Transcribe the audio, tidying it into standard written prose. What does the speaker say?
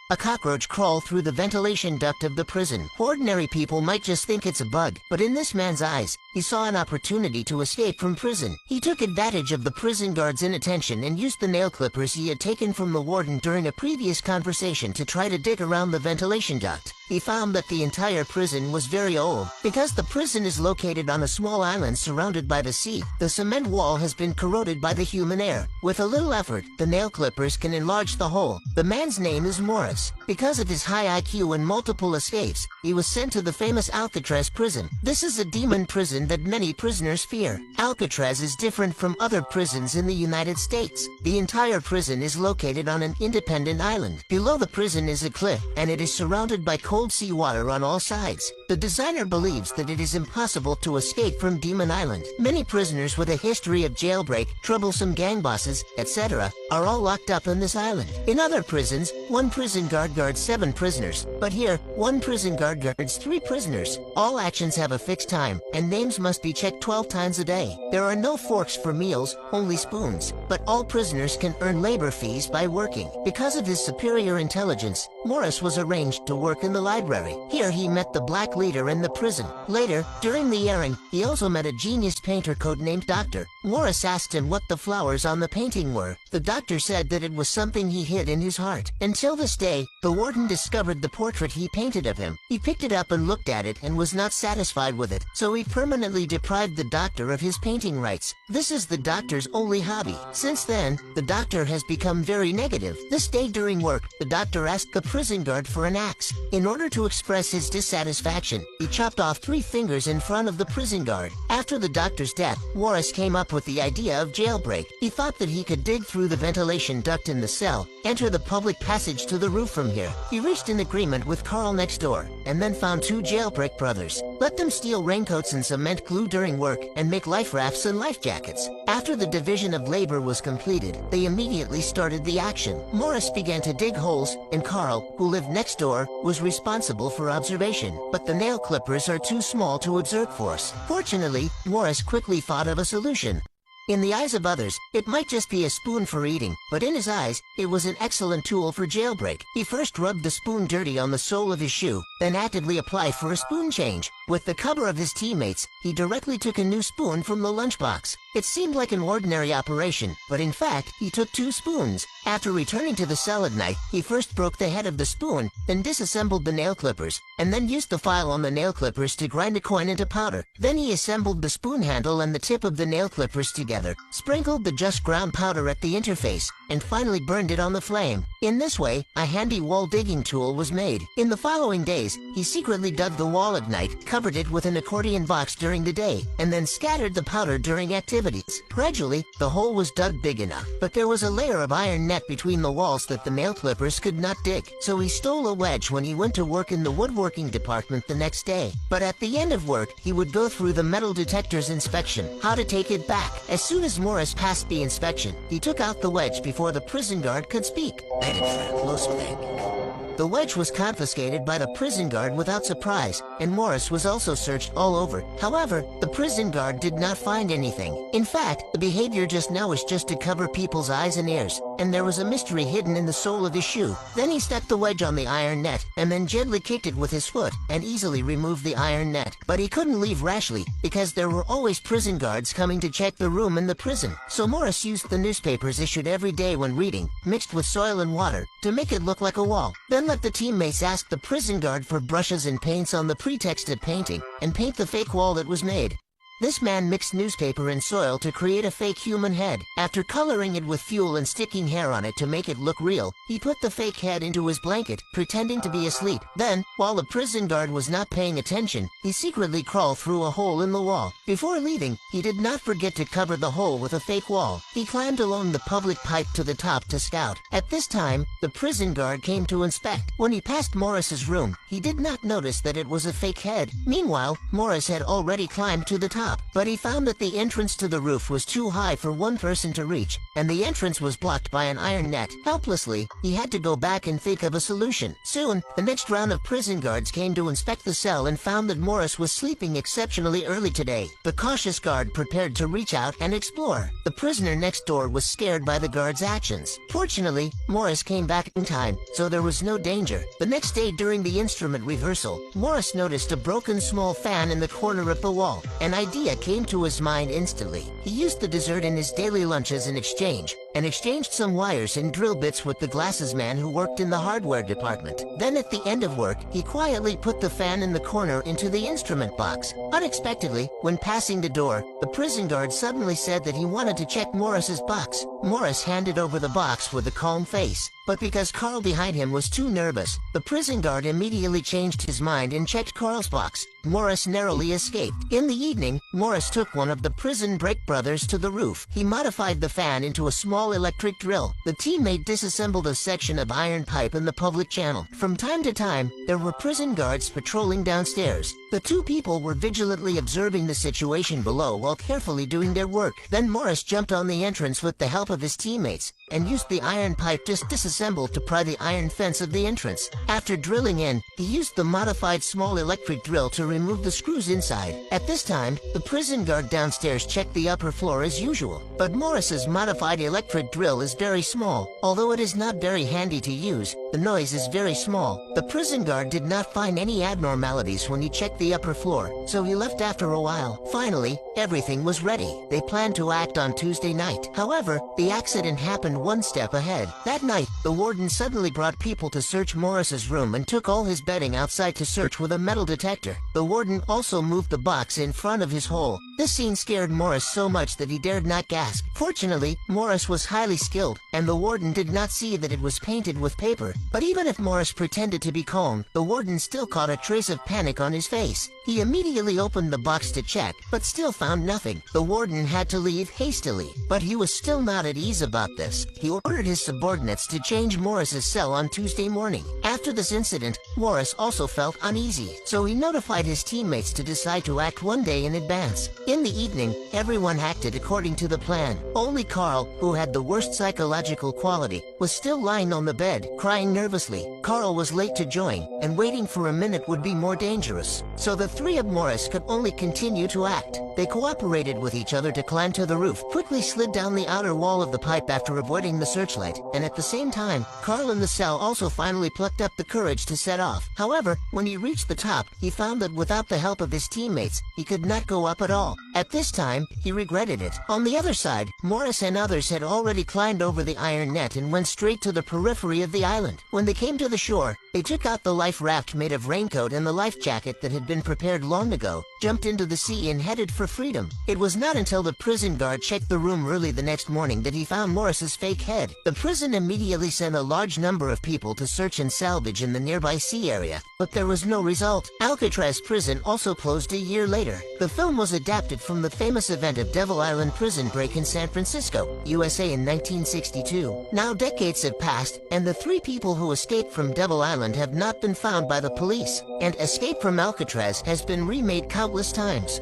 A cockroach crawled through the ventilation duct of the prison. Ordinary people might just think it's a bug, but in this man's eyes, he saw an opportunity to escape from prison. He took advantage of the prison guard's inattention and used the nail clippers he had taken from the warden during a previous conversation to try to dig around the ventilation duct. He found that the entire prison was very old. Because the prison is located on a small island surrounded by the sea, the cement wall has been corroded by the human air. With a little effort, the nail clippers can enlarge the hole. The man's name is Morris. Because of his high IQ and multiple escapes, he was sent to the famous Alcatraz prison. This is a demon prison that many prisoners fear. Alcatraz is different from other prisons in the United States. The entire prison is located on an independent island. Below the prison is a cliff, and it is surrounded by cold seawater on all sides. The designer believes that it is impossible to escape from Demon Island. Many prisoners with a history of jailbreak, troublesome gang bosses, etc., are all locked up on this island. In other prisons, one prison guard guards 7 prisoners, but here, one prison guard guards 3 prisoners. All actions have a fixed time, and names must be checked 12 times a day. There are no forks for meals, only spoons, but all prisoners can earn labor fees by working. Because of his superior intelligence, Morris was arranged to work in the library. Here he met the black leader in the prison. Later, during the airing, he also met a genius painter codenamed Doctor. Morris asked him what the flowers on the painting were. The doctor said that it was something he hid in his heart. Until this day, the warden discovered the portrait he painted of him. He picked it up and looked at it and was not satisfied with it, so he permanently deprived the doctor of his painting rights. This is the doctor's only hobby. Since then, the doctor has become very negative. This day during work, the doctor asked the prison guard for an axe. In order to express his dissatisfaction, he chopped off 3 fingers in front of the prison guard. After the doctor's death, Morris came up with the idea of jailbreak. He thought that he could dig through the ventilation duct in the cell, enter the public passage to the roof from here. He reached an agreement with Carl next door, and then found 2 jailbreak brothers. Let them steal raincoats and cement glue during work, and make life rafts and life jackets. After the division of labor was completed, they immediately started the action. Morris began to dig holes, and Carl, who lived next door, was responsible for observation. But the nail clippers are too small to exert force. Fortunately, Morris quickly thought of a solution. In the eyes of others, it might just be a spoon for eating, but in his eyes, it was an excellent tool for jailbreak. He first rubbed the spoon dirty on the sole of his shoe, then actively applied for a spoon change. With the cover of his teammates, he directly took a new spoon from the lunchbox. It seemed like an ordinary operation, but in fact, he took 2 spoons. After returning to the cell at night, he first broke the head of the spoon, then disassembled the nail clippers, and then used the file on the nail clippers to grind a coin into powder. Then he assembled the spoon handle and the tip of the nail clippers together, sprinkled the just ground powder at the interface, and finally burned it on the flame. In this way, a handy wall digging tool was made. In the following days, he secretly dug the wall at night, covered it with an accordion box during the day, and then scattered the powder during activities. Gradually, the hole was dug big enough, but there was a layer of iron net between the walls that the nail clippers could not dig, so he stole a wedge when he went to work in the woodworking department the next day. But at the end of work, he would go through the metal detector's inspection, how to take it back. As soon as Morris passed the inspection, he took out the wedge before the prison guard could speak. Headed for a close thing. The wedge was confiscated by the prison guard without surprise, and Morris was also searched all over. However, the prison guard did not find anything. In fact, the behavior just now was just to cover people's eyes and ears, and there was a mystery hidden in the sole of his shoe. Then he stuck the wedge on the iron net, and then gently kicked it with his foot, and easily removed the iron net. But he couldn't leave rashly, because there were always prison guards coming to check the room in the prison. So Morris used the newspapers issued every day when reading, mixed with soil and water, to make it look like a wall. Then let the teammates ask the prison guard for brushes and paints on the pretext of painting, and paint the fake wall that was made. This man mixed newspaper and soil to create a fake human head. After coloring it with fuel and sticking hair on it to make it look real, he put the fake head into his blanket, pretending to be asleep. Then, while the prison guard was not paying attention, he secretly crawled through a hole in the wall. Before leaving, he did not forget to cover the hole with a fake wall. He climbed along the public pipe to the top to scout. At this time, the prison guard came to inspect. When he passed Morris's room, he did not notice that it was a fake head. Meanwhile, Morris had already climbed to the top. top, but he found that the entrance to the roof was too high for one person to reach, and the entrance was blocked by an iron net. Helplessly, he had to go back and think of a solution. Soon, the next round of prison guards came to inspect the cell and found that Morris was sleeping exceptionally early today. The cautious guard prepared to reach out and explore. The prisoner next door was scared by the guard's actions. Fortunately, Morris came back in time, so there was no danger. The next day during the instrument rehearsal, Morris noticed a broken small fan in the corner of the wall. An idea came to his mind instantly. He used the dessert in his daily lunches in exchange, and exchanged some wires and drill bits with the glasses man who worked in the hardware department. Then at the end of work, he quietly put the fan in the corner into the instrument box. Unexpectedly, when passing the door, the prison guard suddenly said that he wanted to check Morris's box. Morris handed over the box with a calm face. But because Carl behind him was too nervous, the prison guard immediately changed his mind and checked Carl's box. Morris narrowly escaped. In the evening, Morris took one of the prison break brothers to the roof. He modified the fan into a small electric drill. The teammate disassembled a section of iron pipe in the public channel. From time to time, there were prison guards patrolling downstairs. The two people were vigilantly observing the situation below while carefully doing their work. Then Morris jumped on the entrance with the help of his teammates and used the iron pipe just disassembled to pry the iron fence of the entrance. After drilling in, he used the modified small electric drill to remove the screws inside. At this time, the prison guard downstairs checked the upper floor as usual. But Morris's modified electric drill is very small. Although it is not very handy to use, the noise is very small. The prison guard did not find any abnormalities when he checked the upper floor, so he left after a while. Finally, everything was ready. They planned to act on Tuesday night. However, the accident happened one step ahead. That night, the warden suddenly brought people to search Morris's room and took all his bedding outside to search with a metal detector. The warden also moved the box in front of his hole. This scene scared Morris so much that he dared not gasp. Fortunately, Morris was highly skilled, and the warden did not see that it was painted with paper. But even if Morris pretended to be calm, the warden still caught a trace of panic on his face. He immediately opened the box to check, but still found nothing. The warden had to leave hastily, but he was still not at ease about this. He ordered his subordinates to change Morris's cell on Tuesday morning. After this incident, Morris also felt uneasy, so he notified his teammates to decide to act one day in advance. In the evening, everyone acted according to the plan. Only Carl, who had the worst psychological quality, was still lying on the bed, crying nervously. Carl was late to join, and waiting for a minute would be more dangerous. So the three of Morris could only continue to act. They cooperated with each other to climb to the roof, quickly slid down the outer wall of the pipe after avoiding the searchlight, and at the same time, Carl in the cell also finally plucked up the courage to set off. However, when he reached the top, he found that without the help of his teammates, he could not go up at all. At this time, he regretted it. On the other side, Morris and others had already climbed over the iron net and went straight to the periphery of the island. When they came to the shore, they took out the life raft made of raincoat and the life jacket that had been prepared long ago, jumped into the sea and headed for freedom. It was not until the prison guard checked the room early the next morning that he found Morris's fake head. The prison immediately sent a large number of people to search and salvage in the nearby sea area, but there was no result. Alcatraz prison also closed a year later. The film was adapted from the famous event of Devil Island prison break in San Francisco, USA in 1962. Now decades have passed, and the three people who escaped from Devil Island have not been found by the police, and Escape from Alcatraz has been remade countless times.